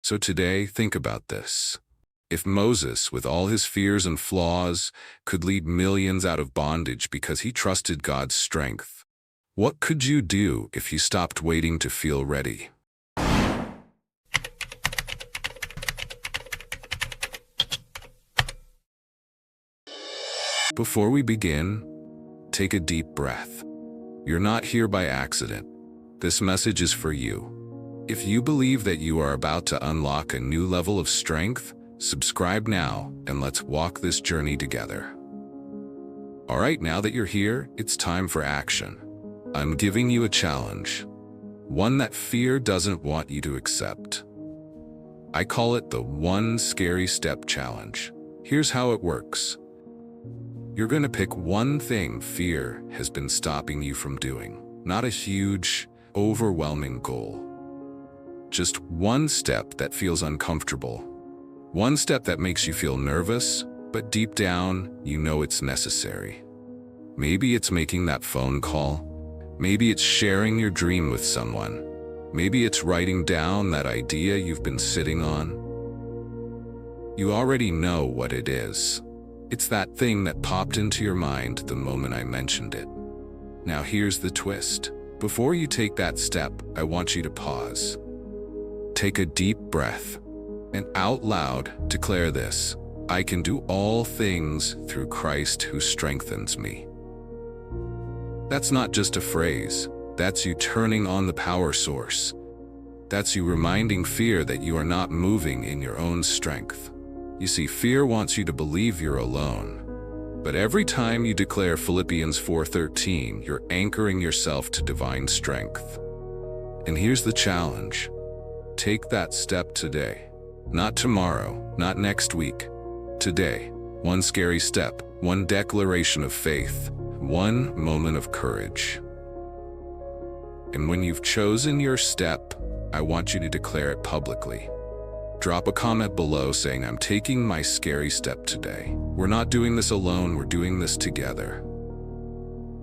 So today, think about this. If Moses, with all his fears and flaws, could lead millions out of bondage because he trusted God's strength, what could you do if you stopped waiting to feel ready? Before we begin, take a deep breath. You're not here by accident. This message is for you. If you believe that you are about to unlock a new level of strength, subscribe now and let's walk this journey together. All right, now that you're here, it's time for action. I'm giving you a challenge, one that fear doesn't want you to accept. I call it the One Scary Step Challenge. Here's how it works. You're going to pick one thing fear has been stopping you from doing, not a huge, overwhelming goal. Just one step that feels uncomfortable. One step that makes you feel nervous, but deep down, you know it's necessary. Maybe it's making that phone call. Maybe it's sharing your dream with someone. Maybe it's writing down that idea you've been sitting on. You already know what it is. It's that thing that popped into your mind the moment I mentioned it. Now here's the twist. Before you take that step, I want you to pause. Take a deep breath and out loud declare this: I can do all things through Christ who strengthens me. That's not just a phrase. That's you turning on the power source. That's you reminding fear that you are not moving in your own strength. You see, fear wants you to believe you're alone. But every time you declare Philippians 4:13, you're anchoring yourself to divine strength. And here's the challenge. Take that step today. Not tomorrow, not next week. Today. One scary step, one declaration of faith, one moment of courage. And when you've chosen your step, I want you to declare it publicly. Drop a comment below saying, I'm taking my scary step today. We're not doing this alone, we're doing this together.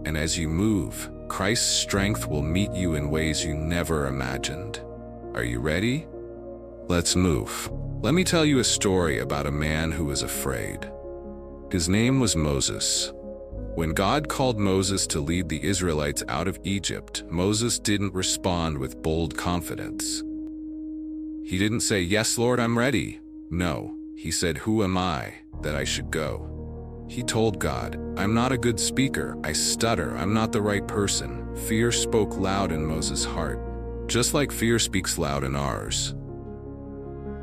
And as you move, Christ's strength will meet you in ways you never imagined. Are you ready? Let's move. Let me tell you a story about a man who was afraid. His name was Moses. When God called Moses to lead the Israelites out of Egypt, Moses didn't respond with bold confidence. He didn't say, "Yes, Lord, I'm ready." No, he said, "Who am I that I should go?" He told God, "I'm not a good speaker. I stutter. I'm not the right person." Fear spoke loud in Moses' heart, just like fear speaks loud in ours.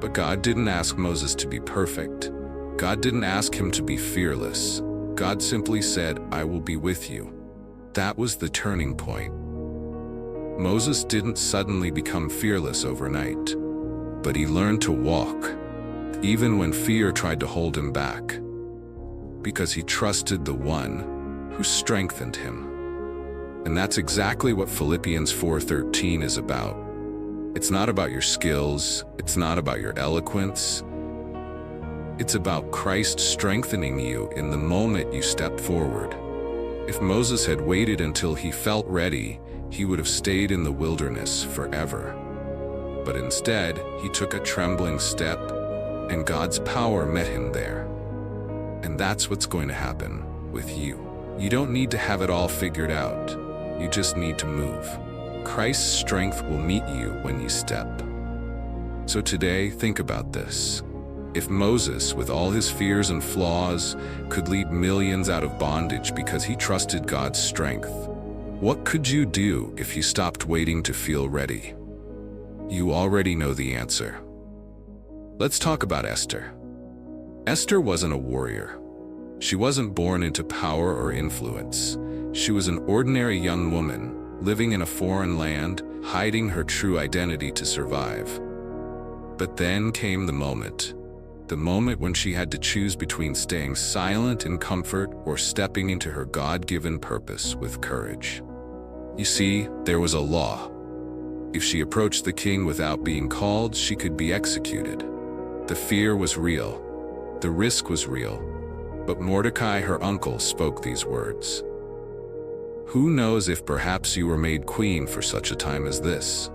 But God didn't ask Moses to be perfect. God didn't ask him to be fearless. God simply said, "I will be with you." That was the turning point. Moses didn't suddenly become fearless overnight, but he learned to walk, even when fear tried to hold him back, because he trusted the one who strengthened him. And that's exactly what Philippians 4:13 is about. It's not about your skills, it's not about your eloquence. It's about Christ strengthening you in the moment you step forward. If Moses had waited until he felt ready, he would have stayed in the wilderness forever. But instead, he took a trembling step, and God's power met him there. And that's what's going to happen with you. You don't need to have it all figured out. You just need to move. Christ's strength will meet you when you step. So today, think about this. If Moses, with all his fears and flaws, could lead millions out of bondage because he trusted God's strength, what could you do if you stopped waiting to feel ready? You already know the answer. Let's talk about Esther. Esther wasn't a warrior. She wasn't born into power or influence. She was an ordinary young woman, living in a foreign land, hiding her true identity to survive. But then came the moment when she had to choose between staying silent in comfort or stepping into her God-given purpose with courage. You see, there was a law. If she approached the king without being called, she could be executed. The fear was real. The risk was real. But Mordecai, her uncle, spoke these words. Who knows if perhaps you were made queen for such a time as this?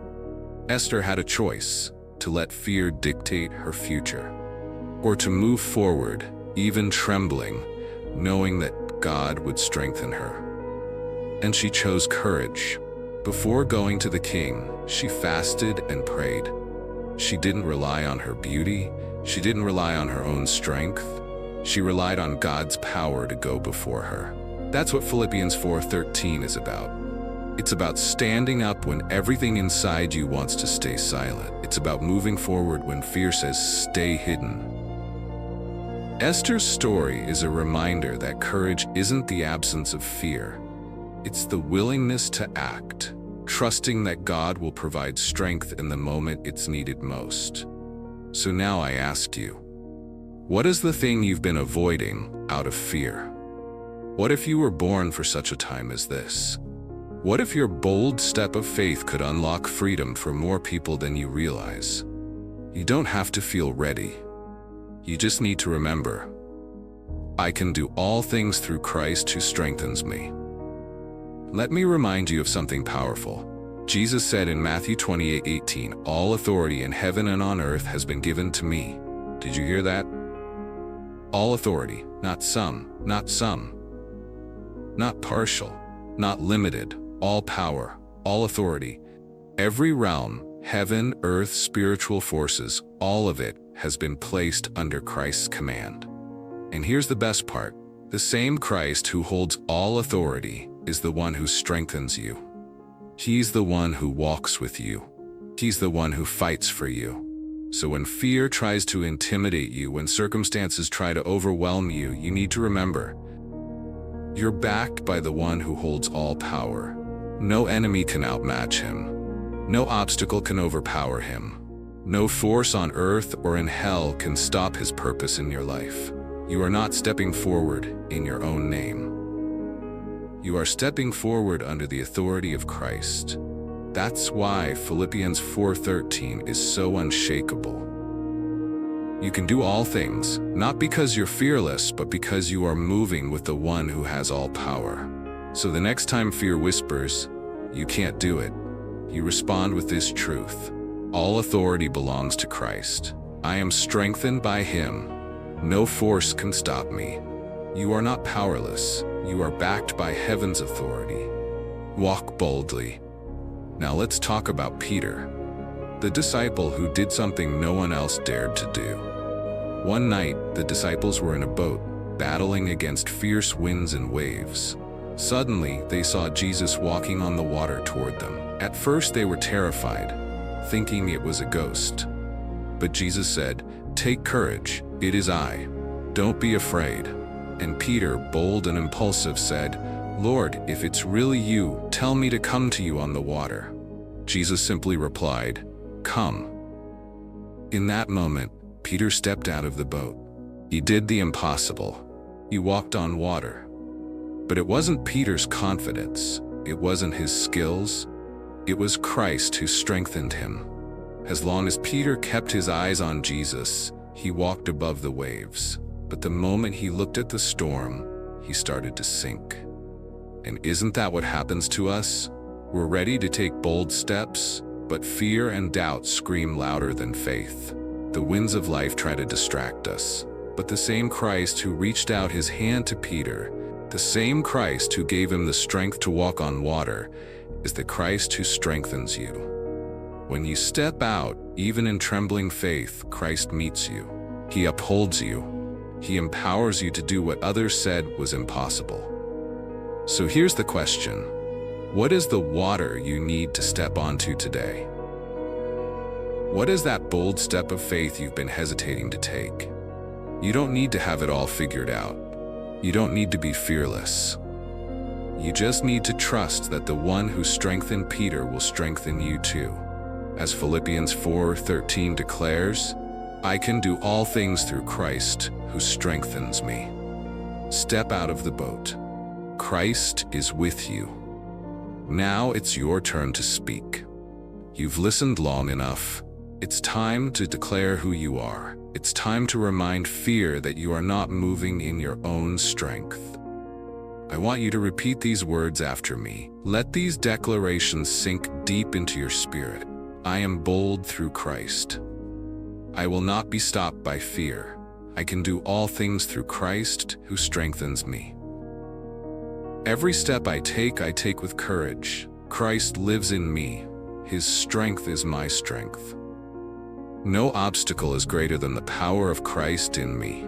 Esther had a choice. to let fear dictate her future, or to move forward, even trembling, knowing that God would strengthen her. And she chose courage. Before going to the king, she fasted and prayed. She didn't rely on her beauty. She didn't rely on her own strength. She relied on God's power to go before her. That's what Philippians 4:13 is about. It's about standing up when everything inside you wants to stay silent. It's about moving forward when fear says, stay hidden. Esther's story is a reminder that courage isn't the absence of fear. It's the willingness to act, trusting that God will provide strength in the moment it's needed most. So now I ask you, what is the thing you've been avoiding out of fear? What if you were born for such a time as this? What if your bold step of faith could unlock freedom for more people than you realize? You don't have to feel ready. You just need to remember, I can do all things through Christ who strengthens me. Let me remind you of something powerful. Jesus said in Matthew 28:18, all authority in heaven and on earth has been given to me. Did you hear that? All authority, not some, not partial, not limited, all power, all authority. Every realm, heaven, earth, spiritual forces, all of it has been placed under Christ's command. And here's the best part. The same Christ who holds all authority is the one who strengthens you. He's the one who walks with you. He's the one who fights for you. So when fear tries to intimidate you, when circumstances try to overwhelm you, you need to remember, you're backed by the one who holds all power. No enemy can outmatch him. No obstacle can overpower him. No force on earth or in hell can stop his purpose in your life. You are not stepping forward in your own name. You are stepping forward under the authority of Christ. That's why Philippians 4:13 is so unshakable. You can do all things, not because you're fearless, but because you are moving with the one who has all power. So the next time fear whispers, you can't do it, you respond with this truth. All authority belongs to Christ. I am strengthened by him. No force can stop me. You are not powerless. You are backed by heaven's authority. Walk boldly. Now let's talk about Peter, the disciple who did something no one else dared to do. One night, the disciples were in a boat, battling against fierce winds and waves. Suddenly, they saw Jesus walking on the water toward them. At first, they were terrified, thinking it was a ghost. But Jesus said, "Take courage, it is I. Don't be afraid." And Peter, bold and impulsive, said, "Lord, if it's really you, tell me to come to you on the water." Jesus simply replied, "Come." In that moment, Peter stepped out of the boat. He did the impossible. He walked on water. But it wasn't Peter's confidence. It wasn't his skills. It was Christ who strengthened him. As long as Peter kept his eyes on Jesus, he walked above the waves. But the moment he looked at the storm, he started to sink. And isn't that what happens to us? We're ready to take bold steps, but fear and doubt scream louder than faith. The winds of life try to distract us. But the same Christ who reached out his hand to Peter, the same Christ who gave him the strength to walk on water, is the Christ who strengthens you. When you step out, even in trembling faith, Christ meets you. He upholds you. He empowers you to do what others said was impossible. So here's the question. What is the water you need to step onto today? What is that bold step of faith you've been hesitating to take? You don't need to have it all figured out. You don't need to be fearless. You just need to trust that the one who strengthened Peter will strengthen you too. As Philippians 4:13 declares, I can do all things through Christ who strengthens me. Step out of the boat. Christ is with you. Now it's your turn to speak. You've listened long enough. It's time to declare who you are. It's time to remind fear that you are not moving in your own strength. I want you to repeat these words after me. Let these declarations sink deep into your spirit. I am bold through Christ. I will not be stopped by fear. I can do all things through Christ who strengthens me. Every step I take with courage. Christ lives in me. His strength is my strength. No obstacle is greater than the power of Christ in me.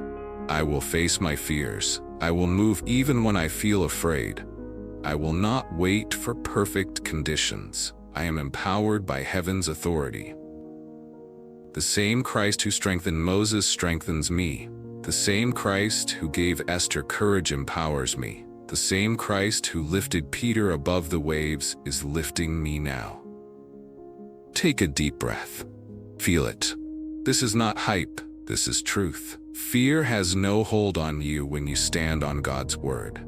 I will face my fears. I will move even when I feel afraid. I will not wait for perfect conditions. I am empowered by heaven's authority. The same Christ who strengthened Moses strengthens me. The same Christ who gave Esther courage empowers me. The same Christ who lifted Peter above the waves is lifting me now. Take a deep breath. Feel it. This is not hype, this is truth. Fear has no hold on you when you stand on God's word.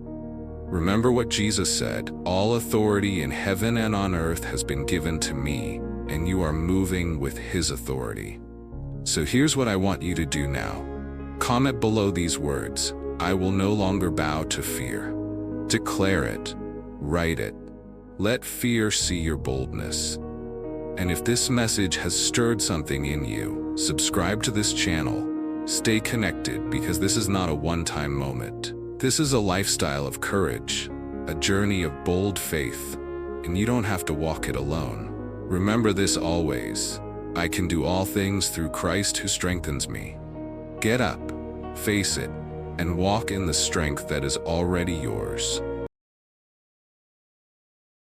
Remember what Jesus said, "All authority in heaven and on earth has been given to me," and you are moving with His authority. So here's what I want you to do now. Comment below these words, "I will no longer bow to fear." Declare it. Write it. Let fear see your boldness. And if this message has stirred something in you, subscribe to this channel. Stay connected because this is not a one-time moment. This is a lifestyle of courage, a journey of bold faith, and you don't have to walk it alone. Remember this always. I can do all things through Christ who strengthens me. Get up, face it, and walk in the strength that is already yours.